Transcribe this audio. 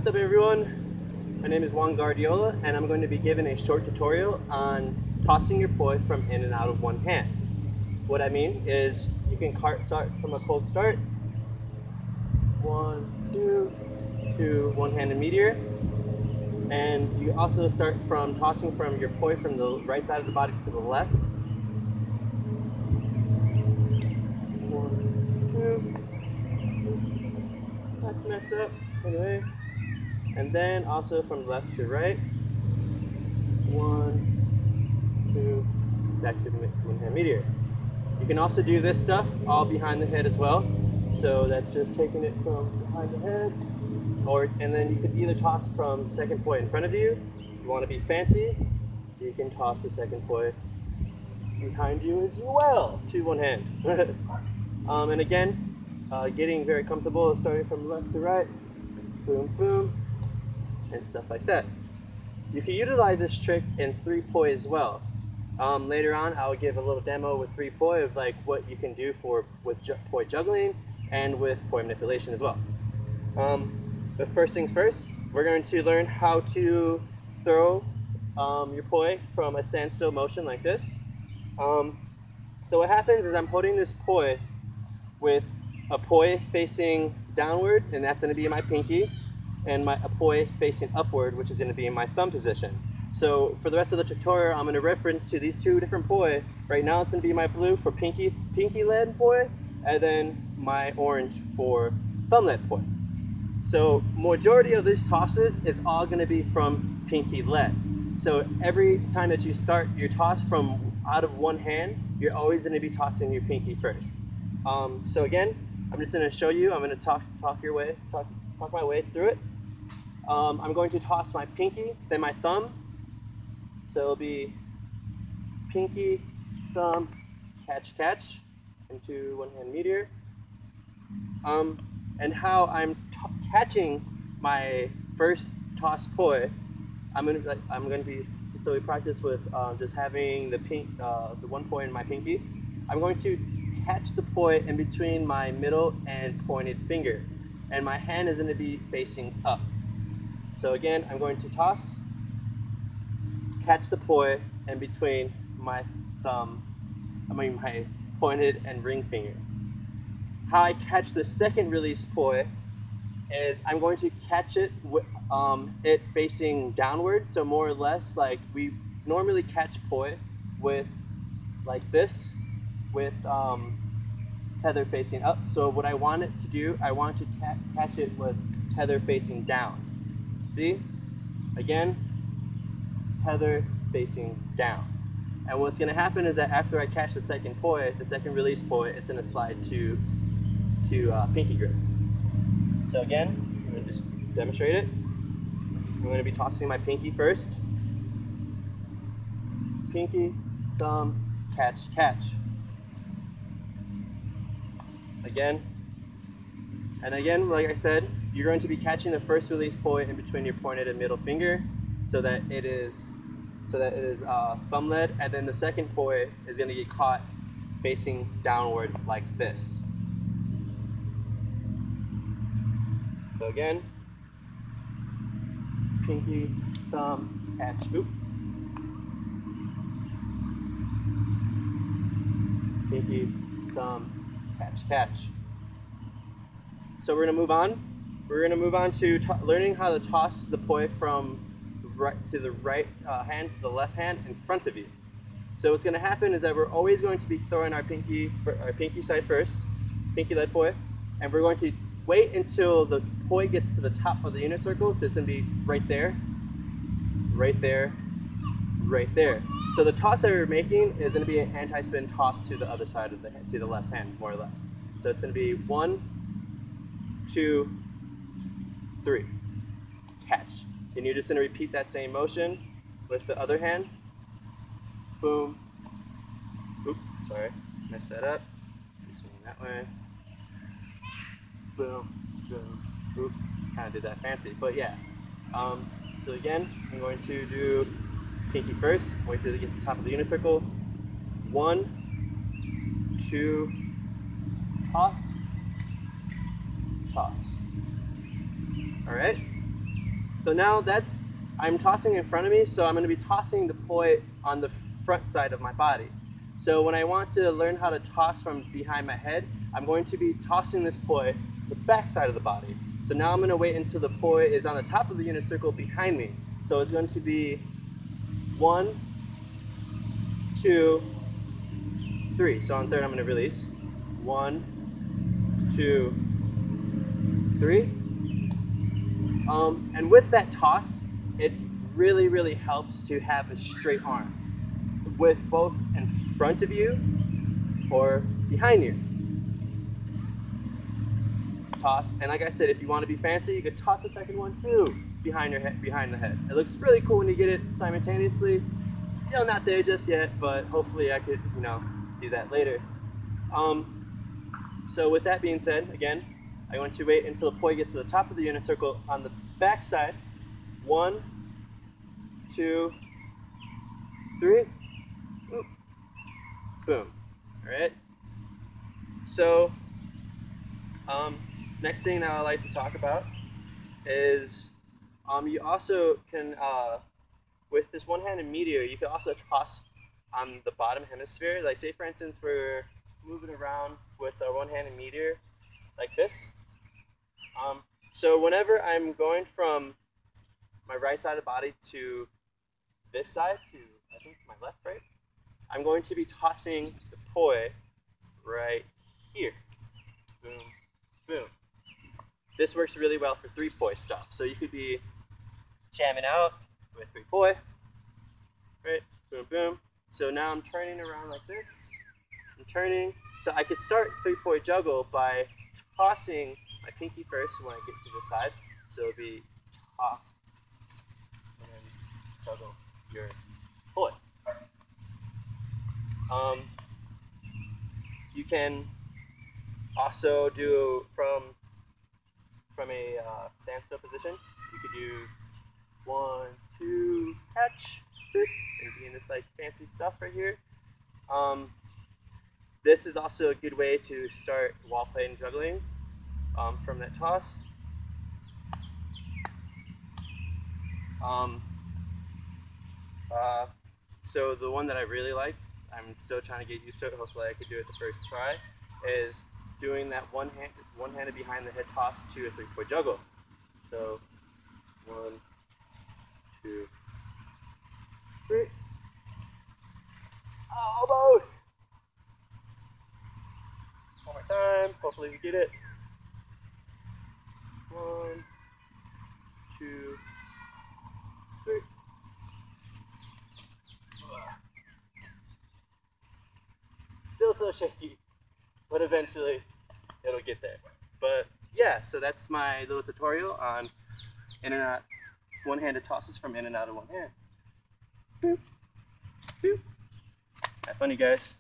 What's up everyone? My name is Juan Guardiola and I'm going to be giving a short tutorial on tossing your poi from in and out of one hand. What I mean is you can start from a cold start, 1, 2, to one-handed meteor, and you also start from tossing from your poi from the right side of the body to the left. 1, 2, not to mess up, anyway. And then also from left to right, 1, 2, back to the one-hand meteor. You can also do this stuff all behind the head as well. So that's just taking it from behind the head, and then you could either toss from the second poi in front of you. If you want to be fancy, you can toss the second poi behind you as well to one hand. And again, getting very comfortable, starting from left to right, boom, boom, and stuff like that. You can utilize this trick in 3 poi as well. Later on, I'll give a little demo with 3 poi of like what you can do with poi juggling and with poi manipulation as well. But first things first, we're going to learn how to throw your poi from a standstill motion like this. So what happens is I'm holding this poi with a poi facing downward, and that's going to be my pinky, and a poi facing upward, which is going to be in my thumb position. So for the rest of the tutorial, I'm going to reference to these 2 different poi. Right now it's going to be my blue for pinky led poi, and then my orange for thumb led poi. So majority of these tosses is all going to be from pinky led. So every time that you start your toss from out of one hand, you're always going to be tossing your pinky first. So again, I'm just going to show you. I'm going to talk my way through it. I'm going to toss my pinky, then my thumb. So it'll be pinky, thumb, catch, catch, into one-hand meteor. And how I'm catching my first toss poi, I'm gonna be. So we practice with just having the one poi in my pinky. I'm going to catch the poi in between my middle and pointed finger, and my hand is going to be facing up. So again, I'm going to toss, catch the poi in between my my pointed and ring finger. How I catch the second release poi is I'm going to catch it with it facing downward, so more or less like we normally catch poi with like this, with tether facing up. So what I want it to do, I want to catch it with tether facing down. See? Again, tether facing down. And what's going to happen is that after I catch the second poi, the second release poi, it's going to slide to pinky grip. So again, I'm going to just demonstrate it. I'm going to be tossing my pinky first. Pinky, thumb, catch, catch. Again. And again, like I said, you're going to be catching the first release poi in between your pointed and middle finger, so that it is thumb led, and then the second poi is going to get caught facing downward like this. So again, pinky, thumb, catch, oop. Pinky, thumb, catch, catch. So we're going to move on. We're going to move on to learning how to toss the poi from the right hand to the left hand in front of you. So what's going to happen is that we're always going to be throwing our pinky side first, pinky led poi, and we're going to wait until the poi gets to the top of the unit circle. So it's going to be right there, right there, right there. So the toss that we're making is going to be an anti-spin toss to the other side of to the left hand, more or less. So it's going to be 1, 2, 3, catch. And you're just going to repeat that same motion with the other hand. Boom. Oop, sorry, messed that up. Swing that way. Boom, boom, oop. Kind of did that fancy, but yeah. So again, I'm going to do pinky first. Wait till it gets to the top of the unit circle. 1, 2, toss, toss. All right. So now I'm tossing in front of me, so I'm going to be tossing the poi on the front side of my body. So when I want to learn how to toss from behind my head, I'm going to be tossing this poi the back side of the body. So now I'm going to wait until the poi is on the top of the unit circle behind me. So it's going to be 1, 2, 3. So on third, I'm going to release. 1, 2, 3. And with that toss, it really, really helps to have a straight arm with both in front of you or behind you. Toss, and like I said, if you want to be fancy, you could toss a second one too behind your head, behind the head. It looks really cool when you get it simultaneously. Still not there just yet, but hopefully I could, do that later. So with that being said, again, I'm going to wait until the poi gets to the top of the unit circle on the back side. 1, 2, 3. Oop. Boom. All right. So next thing that I like to talk about is you also can, with this one-handed meteor, you can also toss on the bottom hemisphere. Like say for instance, we're moving around with a one-handed meteor like this. So whenever I'm going from my right side of the body to this side, to I think my left, right, I'm going to be tossing the poi right here. Boom, boom. This works really well for 3 poi stuff. So you could be jamming out with 3 poi, right? Boom, boom. So now I'm turning around like this. I'm turning. So I could start 3 poi juggle by tossing my pinky first when I get to the side. So it'll be toss and then juggle your poi. You can also do from a standstill position. You could do 1, 2, catch, and be in this like fancy stuff right here. This is also a good way to start while playing juggling from that toss. So the one that I really like, I'm still trying to get used to it, hopefully I could do it the first try, is doing that one-handed behind the head toss to a 3 poi juggle. So 1, 2, 3. Almost! One more time, hopefully we get it. 1, 2, 3. Still so shaky, but eventually it'll get there. But yeah, so that's my little tutorial on in and out one-handed tosses from in and out of one hand. Boop. Boop. Have fun, you guys.